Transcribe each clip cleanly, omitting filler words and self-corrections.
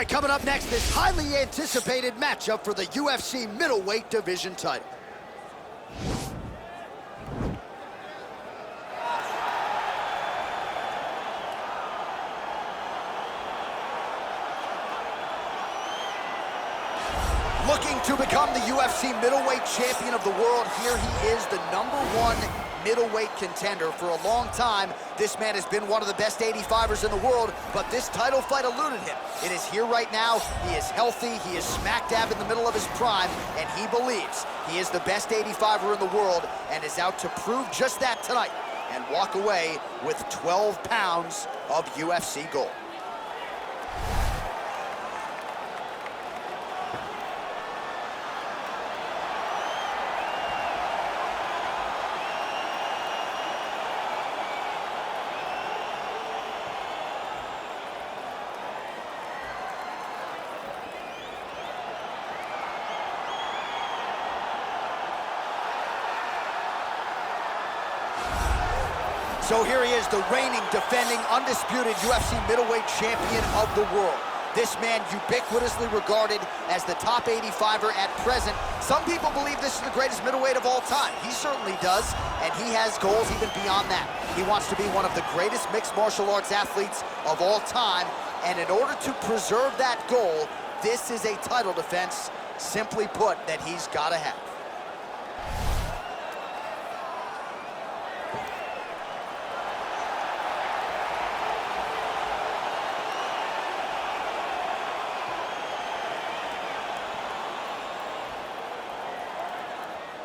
right, coming up next, this highly anticipated matchup for the UFC middleweight division title. Looking to become the UFC middleweight champion of the world, here he is, the #1 middleweight contender. For a long time, this man has been one of the best 85ers in the world, but this title fight eluded him. It is here right now. He is healthy. He is smack dab in the middle of his prime, and he believes he is the best 85er in the world and is out to prove just that tonight and walk away with 12 pounds of UFC gold. So here he is, the reigning, defending, undisputed UFC middleweight champion of the world. This man ubiquitously regarded as the top 85er at present. Some people believe this is the greatest middleweight of all time. He certainly does, and he has goals even beyond that. He wants to be one of the greatest mixed martial arts athletes of all time, and in order to preserve that goal, this is a title defense, simply put, that he's got to have.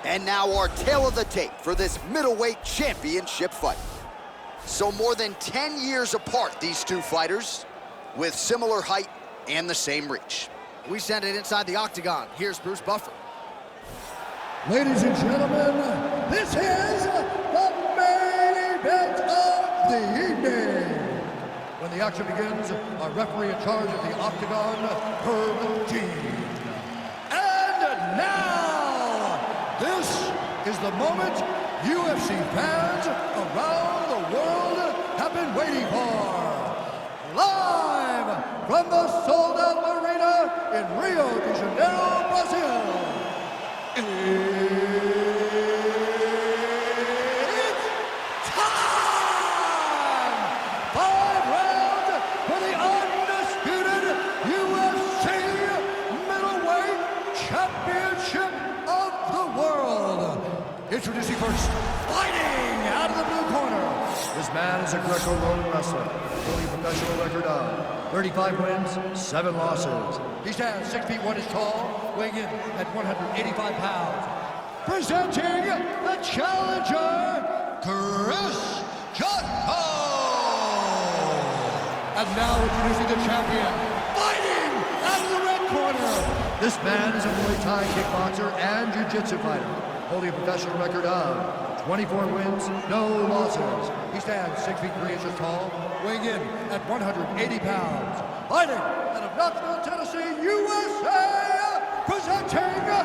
And now our tale of the tape for this middleweight championship fight. So more than 10 years apart, these two fighters, with similar height and the same reach. We send it inside the octagon. Here's Bruce Buffer. Ladies and gentlemen, this is the main event of the evening. When the action begins, our referee in charge of the octagon, Herb Dean. And now, this is the moment UFC fans around the world have been waiting for. Live from the sold-out arena in Rio de Janeiro, Brazil. It's time! 5 rounds for the undisputed UFC middleweight championship of the world. Introducing first, fighting out of the blue corner. This man is a Greco-Roman wrestler, holding a professional record of 35 wins, 7 losses. He stands 6 feet 1 inch tall, weighing in at 185 pounds. Presenting the challenger, Chris Jotko. And now introducing the champion, fighting out of the red corner. This man is a Muay Thai kickboxer and jiu-jitsu fighter, holding a professional record of 24 wins, no losses. He stands 6 feet 3 inches tall, weighing in at 180 pounds. Fighting out of Knoxville, Tennessee, USA, presenting the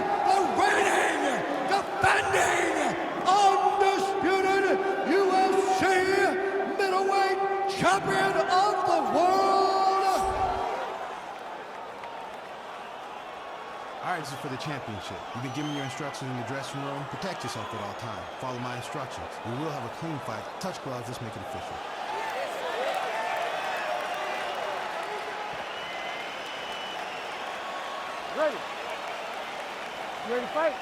reigning, defending, undisputed UFC middleweight champion of the world. All right, this is for the championship. You've been given your instructions in the dressing room. Protect yourself at all times. Follow my instructions. We will have a clean fight. Touch gloves, let's make it official. Ready? You ready to fight?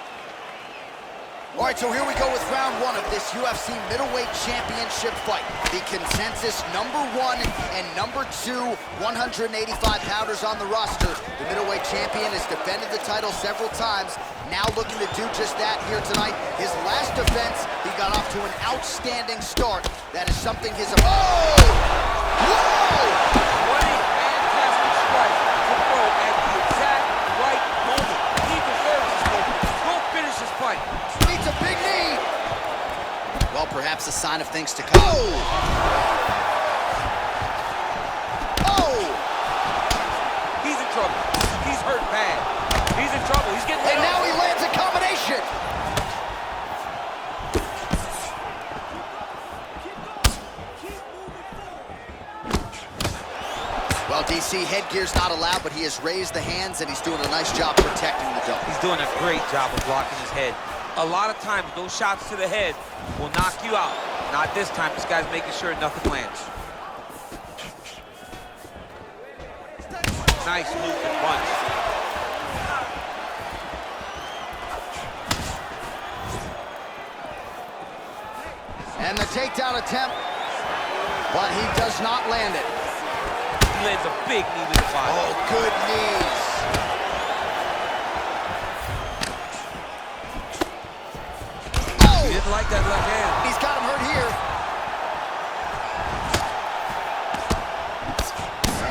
All right, so here we go with round 1 of this UFC middleweight championship fight. The consensus #1 and #2 185-pounders on the roster. The middleweight champion has defended the title several times, now looking to do just that here tonight. His last defense, he got off to an outstanding start. That is something his... Oh! Whoa! What a fantastic strike to throw at the exact right moment. He deserves this moment. Go finish this fight. Meets a big knee. Well, perhaps a sign of things to come. Oh! He's in trouble. He's hurt bad. He's in trouble. He's getting hit. And now he lands a combination. Well, Dean, DC, headgear's not allowed, but he has raised the hands, and he's doing a nice job protecting the dome. He's doing a great job of blocking his head. A lot of times, those shots to the head will knock you out. Not this time. This guy's making sure nothing lands. Nice looping punch. And the takedown attempt, but he does not land it. He lands a big knee with the body. Oh, good knees. Oh! He didn't like that left hand. He's got him hurt here.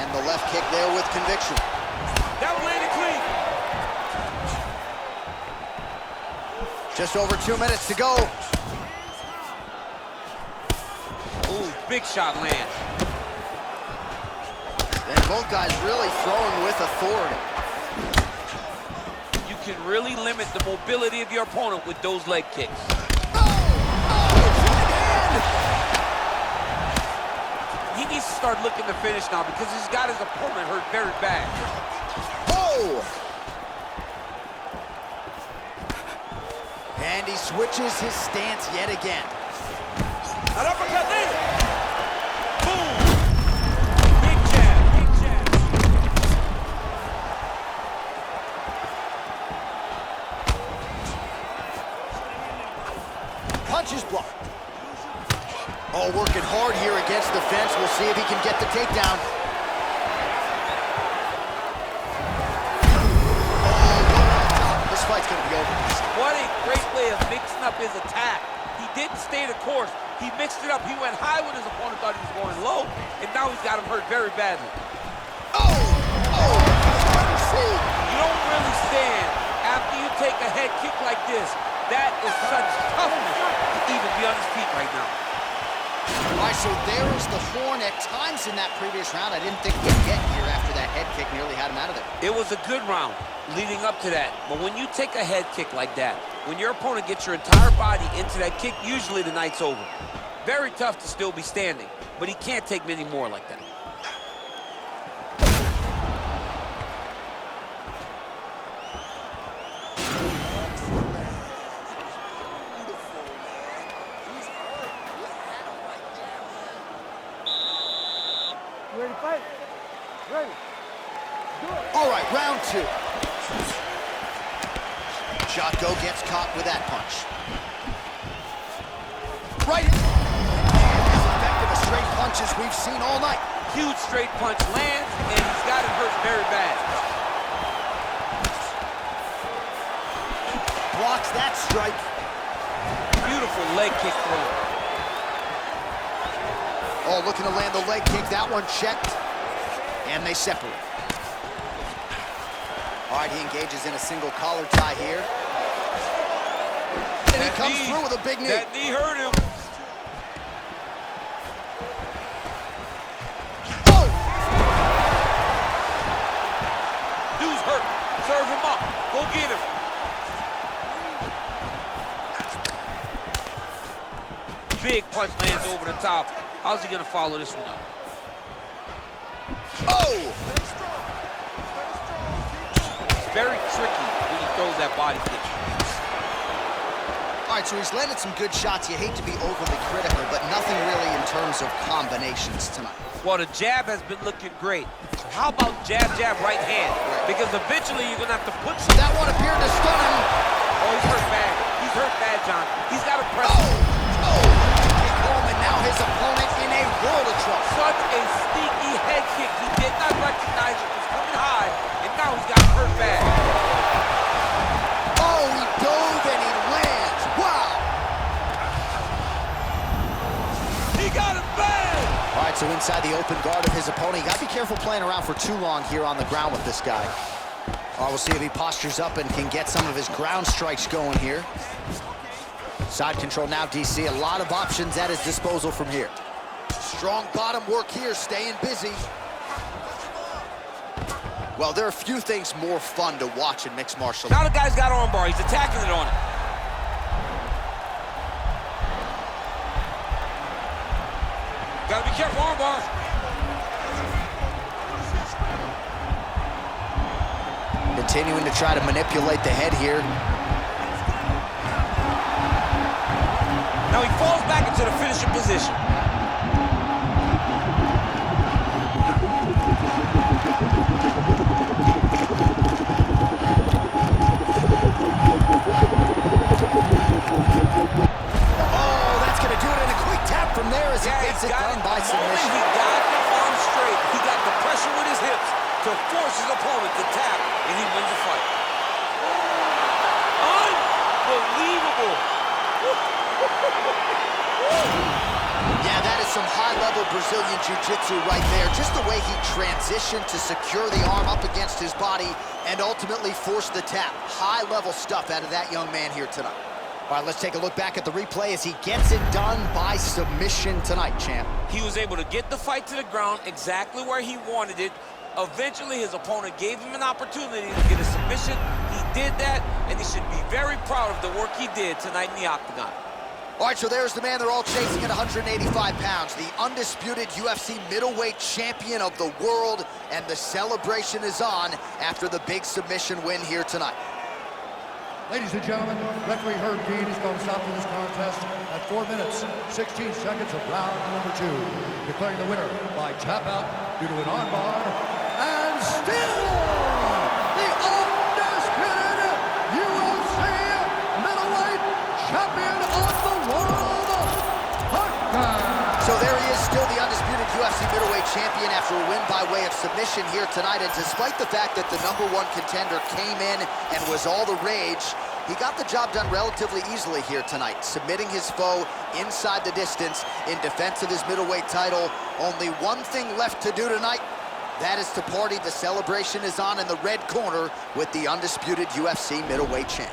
And the left kick there with conviction. That one landed clean. Just over 2 minutes to go. Ooh, big shot lands. And both guys really throwing with authority. You can really limit the mobility of your opponent with those leg kicks. Oh! Oh! Right hand! He needs to start looking to finish now because he's got his opponent hurt very bad. Oh! And he switches his stance yet again. An uppercut landed. Boom! Big jab, big jab. Punches blocked. Oh, working hard here against the fence. We'll see if he can get the takedown. Oh, this fight's gonna be over. What a great way of mixing up his attack. He didn't stay the course. He mixed it up. He went high when his opponent thought he was going low, and now he's got him hurt very badly. Oh! Oh! You don't really stand after you take a head kick like this. That is such toughness to even be on his feet right now. All right, so there is the horn. At times in that previous round, I didn't think he'd get here after that head kick nearly had him out of there. It was a good round leading up to that, but when you take a head kick like that, when your opponent gets your entire body into that kick, usually the night's over. Very tough to still be standing, but he can't take many more like that. You ready to fight? Ready. Do it. All right, round two. Jotko gets caught with that punch. Right. As effective as straight punches we've seen all night. Huge straight punch lands, and he's got him hurt very bad. Blocks that strike. Beautiful leg kick throw. Oh, looking to land the leg kick. That one checked. And they separate. All right, he engages in a single collar tie here. And he comes through with a big knee. That knee hurt him. Oh! Dude's hurt. Serve him up. Go get him. Big punch lands over the top. How's he gonna follow this one up? Oh! It's very tricky when he throws that body kick. All right, so he's landed some good shots. You hate to be overly critical, but nothing really in terms of combinations tonight. Well, the jab has been looking great. How about jab, jab, right hand? Because eventually you're gonna have to put some... That one appeared to stun him. Oh, he's hurt bad. He's hurt bad, John. He's got to press. Oh! Oh! Kick home, and now his opponent in a world of trouble. Such a sneaky head kick. He did not recognize it was coming high, and now he's got hurt bad. Oh, he dove and he lands. Wow! He got him bad! All right, so inside the open guard of his opponent. You got to be careful playing around for too long here on the ground with this guy. We'll see if he postures up and can get some of his ground strikes going here. Side control now, DC. A lot of options at his disposal from here. Strong bottom work here, staying busy. Well, there are few things more fun to watch in mixed martial arts. Now the guy's got armbar. He's attacking it on him. Gotta be careful, armbar. continuing to try to manipulate the head here. Now he falls back into the finishing position. Oh, that's going to do it in a quick tap from there as he gets it done by submission. He got the arm straight. He got the pressure with his hips to force his opponent to tap, and he wins the fight. Unbelievable. Yeah, that is some high-level Brazilian Jiu-Jitsu right there. Just the way he transitioned to secure the arm up against his body and ultimately force the tap. High-level stuff out of that young man here tonight. All right, let's take a look back at the replay as he gets it done by submission tonight, champ. He was able to get the fight to the ground exactly where he wanted it. Eventually, his opponent gave him an opportunity to get a submission. He did that, and he should be very proud of the work he did tonight in the octagon. All right, so there's the man they're all chasing at 185 pounds, the undisputed UFC middleweight champion of the world, and the celebration is on after the big submission win here tonight. Ladies and gentlemen, referee Herb Dean is going to stop this contest at 4 minutes, 16 seconds of round number 2, declaring the winner by tap out due to an armbar, and still the undisputed UFC middleweight champion of the world, So there he is, still the undisputed UFC middleweight champion after a win by way of submission here tonight. And despite the fact that the #1 contender came in and was all the rage, he got the job done relatively easily here tonight, submitting his foe inside the distance in defense of his middleweight title. Only one thing left to do tonight. That is to party. The celebration is on in the red corner with the undisputed UFC middleweight champ.